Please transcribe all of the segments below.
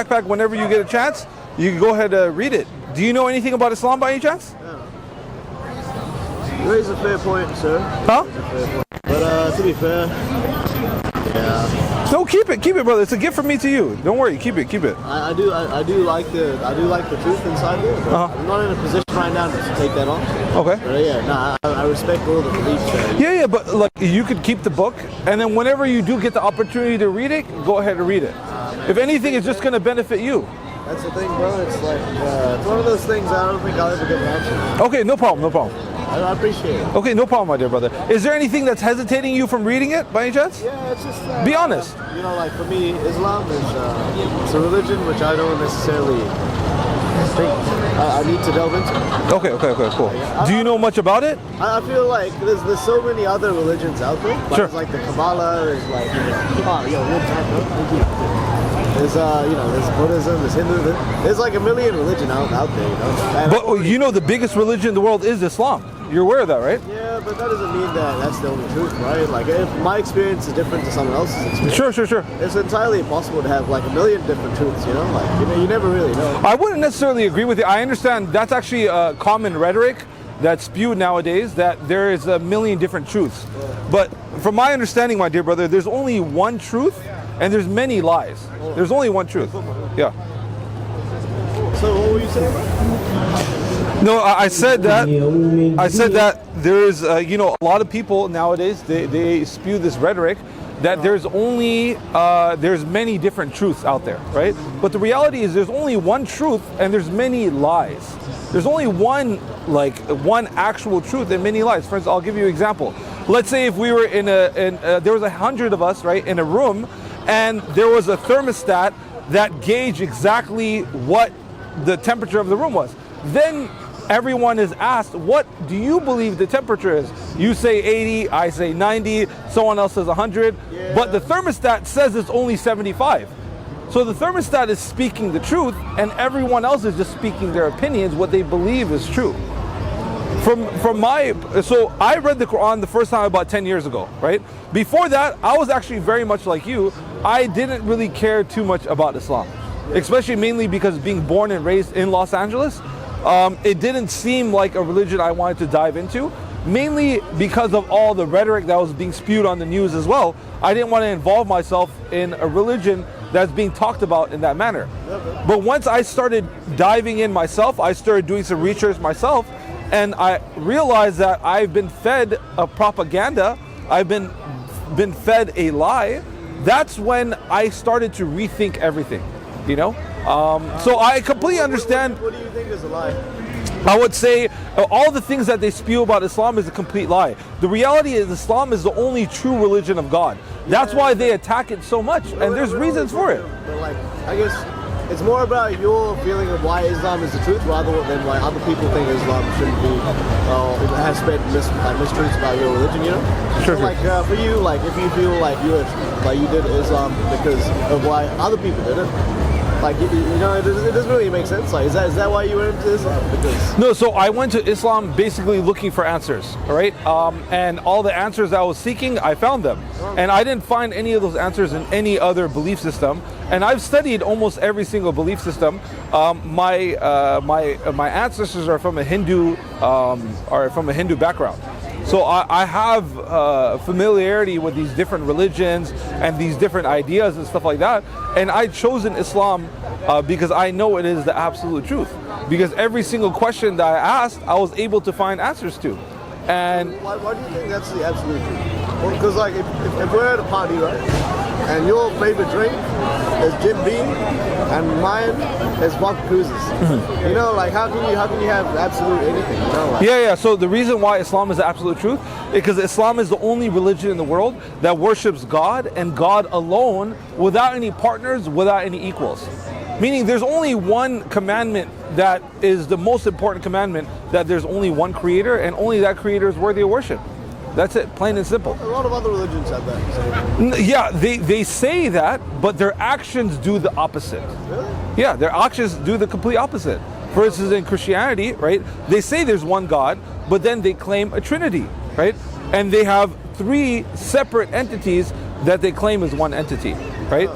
backpack whenever you get a chance. You can go ahead and read it. Do you know anything about Islam by any chance? You raise a fair point, sir. Huh? But to be fair, yeah. No, keep it, brother. It's a gift from me to you. Don't worry, keep it. I do like the truth inside there. But I'm not in a position right now to take that on. Okay. But yeah, no, I respect all the beliefs. Yeah, but like you could keep the book, and then whenever you do get the opportunity to read it, go ahead and read it. If anything, it's just going to benefit you. That's the thing, bro. It's like it's one of those things I don't think I'll ever get around to. Okay, no problem. I appreciate it. Okay, no problem, my dear brother. Is there anything that's hesitating you from reading it, by any chance? Yeah, it's just... Be honest. You know, like for me, Islam is it's a religion which I don't necessarily think I need to delve into. Okay, cool. Do you know much about it? I feel like there's so many other religions out there. Like, Sure. There's like the Kabbalah, there's like... There's there's Buddhism, there's Hindu, there's like a million religions out there, you know. But you know the biggest religion in the world is Islam. You're aware of that, right? Yeah, but that doesn't mean that that's the only truth, right? Like if my experience is different to someone else's experience. Sure. It's entirely impossible to have like a million different truths, you know? Like you never really know. I wouldn't necessarily agree with you. I understand that's actually a common rhetoric that's spewed nowadays, that there is a million different truths. But from my understanding, my dear brother, there's only one truth and there's many lies. There's only one truth. Yeah. So what were you saying about? No, I said that there is, a lot of people nowadays, they spew this rhetoric that there's only, there's many different truths out there, right? But the reality is there's only one truth and there's many lies. There's only one actual truth and many lies. For instance, I'll give you an example. Let's say if we were there was 100 of us, right, in a room, and there was a thermostat that gauged exactly what the temperature of the room was. Then everyone is asked, what do you believe the temperature is? You say 80, I say 90, someone else says 100, but the thermostat says it's only 75. So the thermostat is speaking the truth, and everyone else is just speaking their opinions, what they believe is true. So I read the Quran the first time about 10 years ago, right? Before that, I was actually very much like you. I didn't really care too much about Islam, especially mainly because being born and raised in Los Angeles, it didn't seem like a religion I wanted to dive into, mainly because of all the rhetoric that was being spewed on the news as well. I didn't want to involve myself in a religion that's being talked about in that manner. But once I started diving in myself, I started doing some research myself, and I realized that I've been fed a propaganda, I've been fed a lie. That's when I started to rethink everything, you know? So I completely understand. What do you think is a lie? I would say all the things that they spew about Islam is a complete lie. The reality is Islam is the only true religion of God. That's why they attack it so much, and there's reasons for it. But like, I guess it's more about your feeling of why Islam is the truth rather than why other people think Islam shouldn't be, has spread mistruths about your religion, you know? Sure. So like for you, like if you feel like you did Islam because of why other people did it, like it doesn't really make sense. Like, is that why you went into Islam? Because no, so I went to Islam basically looking for answers, all right? And all the answers I was seeking, I found them. And I didn't find any of those answers in any other belief system. And I've studied almost every single belief system. My ancestors are from a Hindu background. So I have familiarity with these different religions and these different ideas and stuff like that. And I've chosen Islam because I know it is the absolute truth. Because every single question that I asked, I was able to find answers to. And why do you think that's the absolute truth? Well, because like if we're at a party, right, and your favorite drink is Jim Beam and mine is vodka cruises, you know, like how can you have absolute anything? You know, like, yeah. So the reason why Islam is the absolute truth is because Islam is the only religion in the world that worships God and God alone, without any partners, without any equals. Meaning there's only one commandment that is the most important commandment, that there's only one creator and only that creator is worthy of worship. That's it, plain and simple. A lot of other religions have that. Yeah, they say that, but their actions do the opposite. Really? Yeah, their actions do the complete opposite. For instance, in Christianity, right, they say there's one God, but then they claim a Trinity, right? And they have three separate entities that they claim is one entity, right?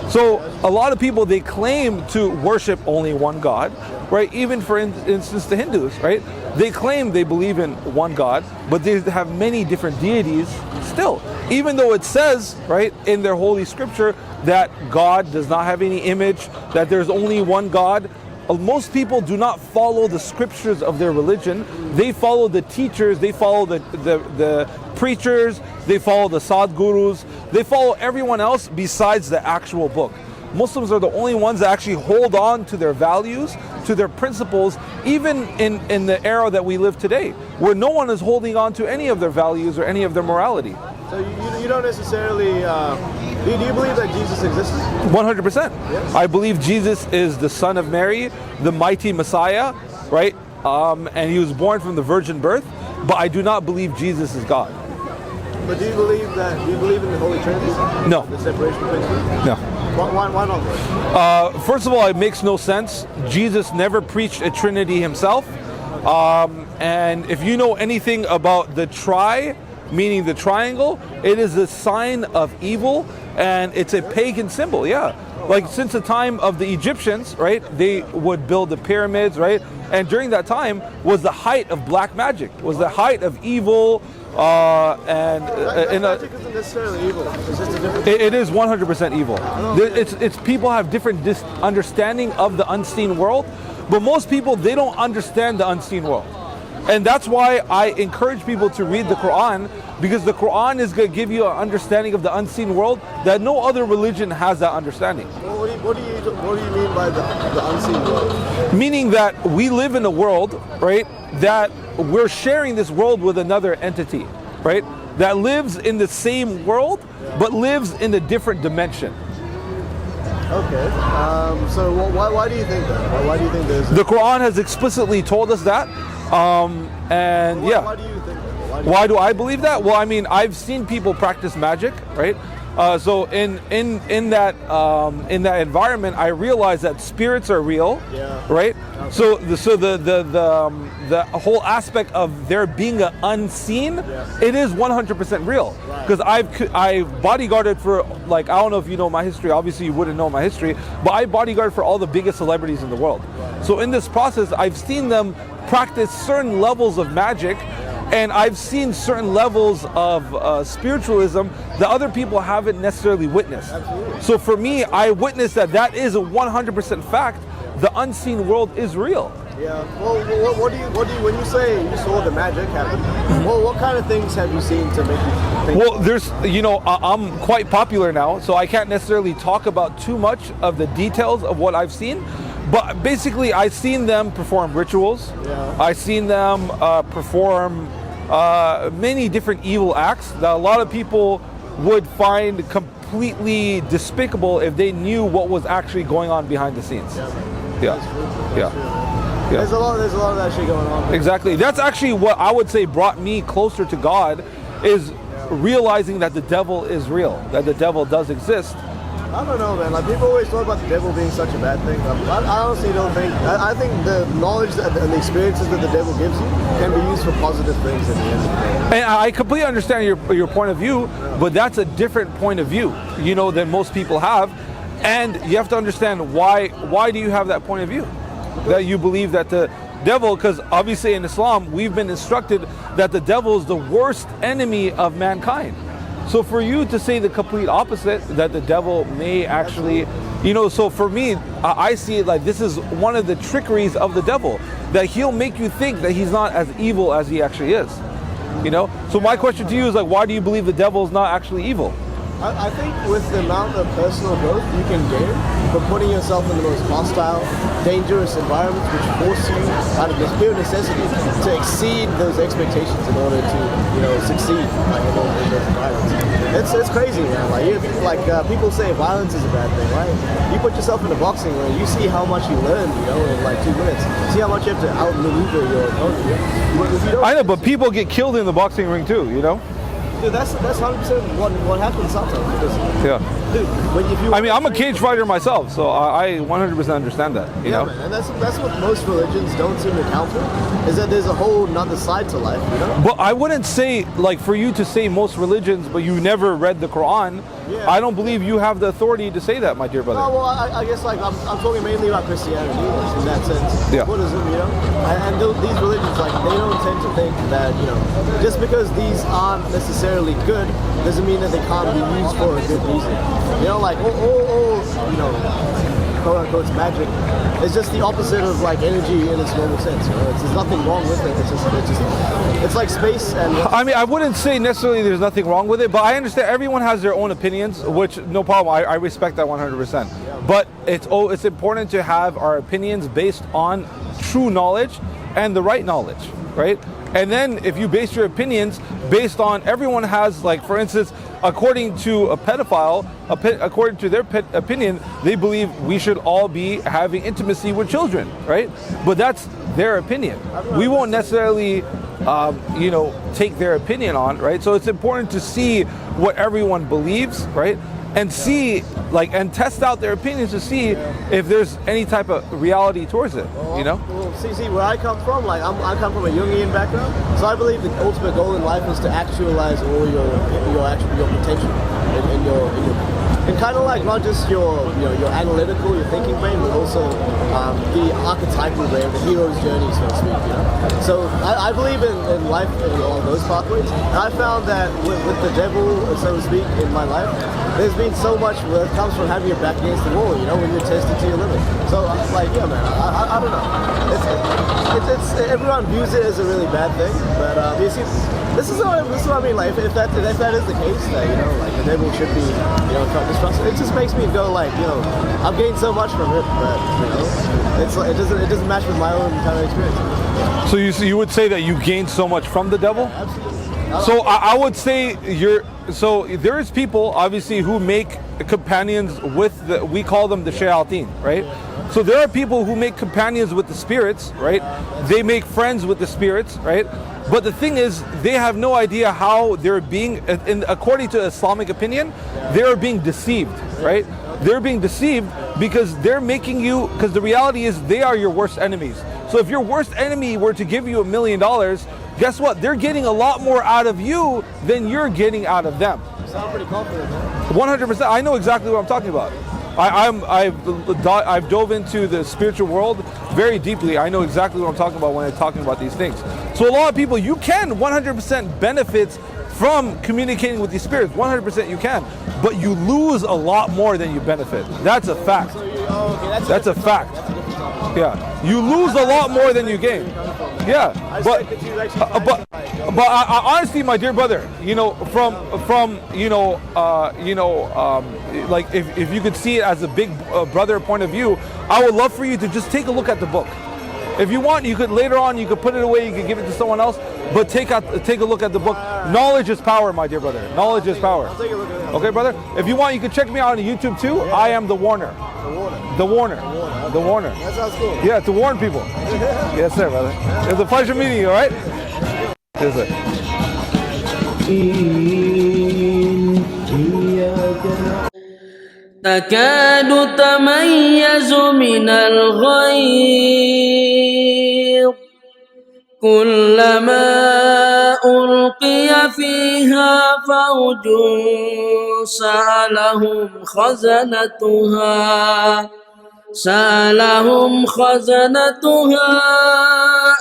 So a lot of people, they claim to worship only one God, right? Even for instance, the Hindus, right? They claim they believe in one God, but they have many different deities still. Even though it says, right, in their holy scripture that God does not have any image, that there's only one God. Most people do not follow the scriptures of their religion. They follow the teachers, they follow the preachers, they follow the sadgurus, they follow everyone else besides the actual book. Muslims are the only ones that actually hold on to their values, to their principles, even in the era that we live today, where no one is holding on to any of their values or any of their morality. So you don't necessarily, do you believe that Jesus exists? 100%. Yes. I believe Jesus is the son of Mary, the mighty Messiah, right? And he was born from the virgin birth, but I do not believe Jesus is God. But do you believe in the Holy Trinity? No. The separation between the two? No. Why not? First of all, it makes no sense. Jesus never preached a Trinity himself. And if you know anything about the meaning the triangle, it is a sign of evil, and it's a pagan symbol. Yeah, like since the time of the Egyptians, right, they would build the pyramids, right, and during that time was the height of black magic, was the height of evil. Magic isn't necessarily evil. It's just a different. It is 100% evil. It's people have different understanding of the unseen world, but most people, they don't understand the unseen world. And that's why I encourage people to read the Quran, because the Quran is going to give you an understanding of the unseen world that no other religion has that understanding. Well, what do you mean by the unseen world? Meaning that we live in a world, right, that we're sharing this world with another entity, right, that lives in the same world, but lives in a different dimension. Okay. So why do you think that? Why do you think there's... The Quran has explicitly told us that. Yeah. Why do you think that? Why do I believe that? Well, I mean, I've seen people practice magic, right? So in that environment, I realized that spirits are real, right? Okay. So the whole aspect of there being an unseen, it is 100% real. Because I've bodyguarded for, like, I don't know if you know my history. Obviously, you wouldn't know my history, but I bodyguard for all the biggest celebrities in the world. So in this process, I've seen them practice certain levels of magic. And I've seen certain levels of spiritualism that other people haven't necessarily witnessed. Absolutely. So for me, I witnessed that is a 100% fact. The unseen world is real. Yeah. Well, what do you when you say you saw the magic happen? Well, what kind of things have you seen to make you think? Well, there's, I'm quite popular now, so I can't necessarily talk about too much of the details of what I've seen. But basically, I've seen them perform rituals. Yeah. I've seen them perform many different evil acts that a lot of people would find completely despicable if they knew what was actually going on behind the scenes. Yeah. That's true. That's Yeah. true. Yeah. There's a lot of that shit going on. Exactly. That's actually what I would say brought me closer to God, is realizing that the devil is real, that the devil does exist. I don't know, man. Like, people always talk about the devil being such a bad thing. I honestly don't think. I think the knowledge and the experiences that the devil gives you can be used for positive things at the end of the day. And I completely understand your point of view, but that's a different point of view, than most people have. And you have to understand why do you have that point of view? That you believe that the devil, because obviously in Islam, we've been instructed that the devil is the worst enemy of mankind. So for you to say the complete opposite, that the devil may actually, so for me, I see it like this is one of the trickeries of the devil, that he'll make you think that he's not as evil as he actually is. So my question to you is, like, why do you believe the devil is not actually evil? I think with the amount of personal growth you can gain from putting yourself in the most hostile, dangerous environments, which force you out of this pure necessity to exceed those expectations in order to, succeed in those environments. It's crazy, man. People say violence is a bad thing, right? You put yourself in a boxing ring, you see how much you learn, in like 2 minutes. See how much you have to outmaneuver your opponent. I know, but people get killed in the boxing ring too, Dude, that's 100% what happens sometimes. dude, if you I mean, I'm a cage fighter myself, so I 100% understand that. You know, man, and that's what most religions don't seem to account for, is that there's a whole nother side to life, you know? but I wouldn't say, like, for you to say most religions, but you never read the Quran. Yeah. I don't believe you have the authority to say that, my dear brother. Oh, well, I guess like I'm talking mainly about Christianity in that sense. Yeah. Buddhism, you know, and these religions, like, they don't tend to think that, you know, just because these aren't necessarily good doesn't mean that they can't be used for a good reason. You know, like all you know, quote unquote magic is just the opposite of like energy in its normal sense. You know, there's nothing wrong with it. It's like space and. I mean, I wouldn't say necessarily there's nothing wrong with it, but I understand everyone has their own opinions, which no problem. I respect that 100%. But it's important to have our opinions based on true knowledge and the right knowledge, right? And then if you base your opinions based on, everyone has, like, for instance, according to a pedophile, according to their opinion, they believe we should all be having intimacy with children, right? But that's their opinion. We won't necessarily, you know, take their opinion on, right? So it's important to see what everyone believes, right? And see, like, and test out their opinions to see if there's any type of reality towards it, you know? Well, see, where I come from, like, I come from a Jungian background, so I believe the ultimate goal in life is to actualize all your potential in your and kind of like not just your analytical, your thinking brain, but also the archetypal brain, the hero's journey, so to speak. You know? So I believe in life along those pathways. And I found that with the devil, so to speak, in my life, there's been so much that comes from having your back against the wall, you know, when you're tested to your limit. So like, yeah, man, I don't know. It's everyone views it as a really bad thing, but you see, this is what I mean. Like, if that is the case, that, you know, like, the devil should be, you know, trusted. It just makes me go, like, you know, I've gained so much from it, but, you know, it doesn't match with my own kind of experience. So you would say that you gained so much from the devil? Yeah, absolutely. So I would say so there's people obviously who make companions with we call them the shayateen, right? So there are people who make companions with the spirits, right? They make friends with the spirits, right? But the thing is, they have no idea how they're being, according to Islamic opinion, they're being deceived, right? They're being deceived because they're making you, because the reality is they are your worst enemies. So if your worst enemy were to give you $1 million, guess what? They're getting a lot more out of you than you're getting out of them. You sound pretty confident, man. 100%. I know exactly what I'm talking about. I've dove into the spiritual world very deeply. I know exactly what I'm talking about when I'm talking about these things. So a lot of people, you can 100% benefit from communicating with these spirits. 100% you can, but you lose a lot more than you benefit. That's a fact. That's a fact. Yeah, you lose a lot more than you gain. Yeah, but honestly, my dear brother, you know, from like if you could see it as a big brother point of view, I would love for you to just take a look at the book. If you want, you could later on, you could put it away, you could give it to someone else, but take a look at the book. Knowledge is power, my dear brother. Knowledge is power. I'll take a look at it. Okay, brother? If you want, you can check me out on YouTube too. Yeah. I am the Warner. The Warner. The Warner. That sounds cool. Yeah, to warn people. Yes, sir, brother. It's a pleasure meeting you, all right? Yes, sir. تكاد تميز من الغيظ كلما ألقي فيها فوج سألهم خزنتها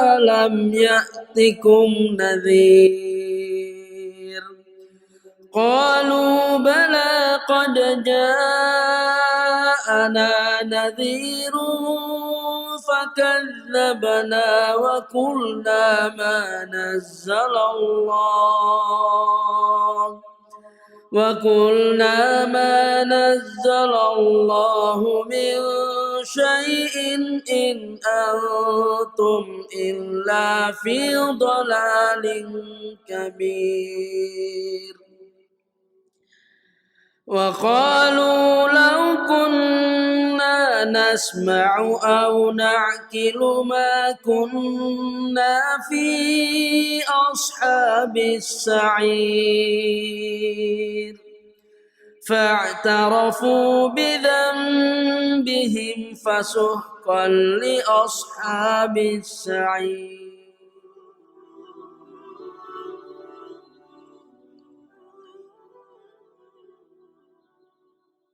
ألم يأتكم نذير قالوا بلى قد جاءنا نذير فكذبنا وقلنا ما نزل الله من شيء إن أنتم إلا في ضلال كبير وقالوا لو كنا نسمع أو نعقل ما كنا في أصحاب السعير فاعترفوا بذنبهم فسحقا لأصحاب السعير.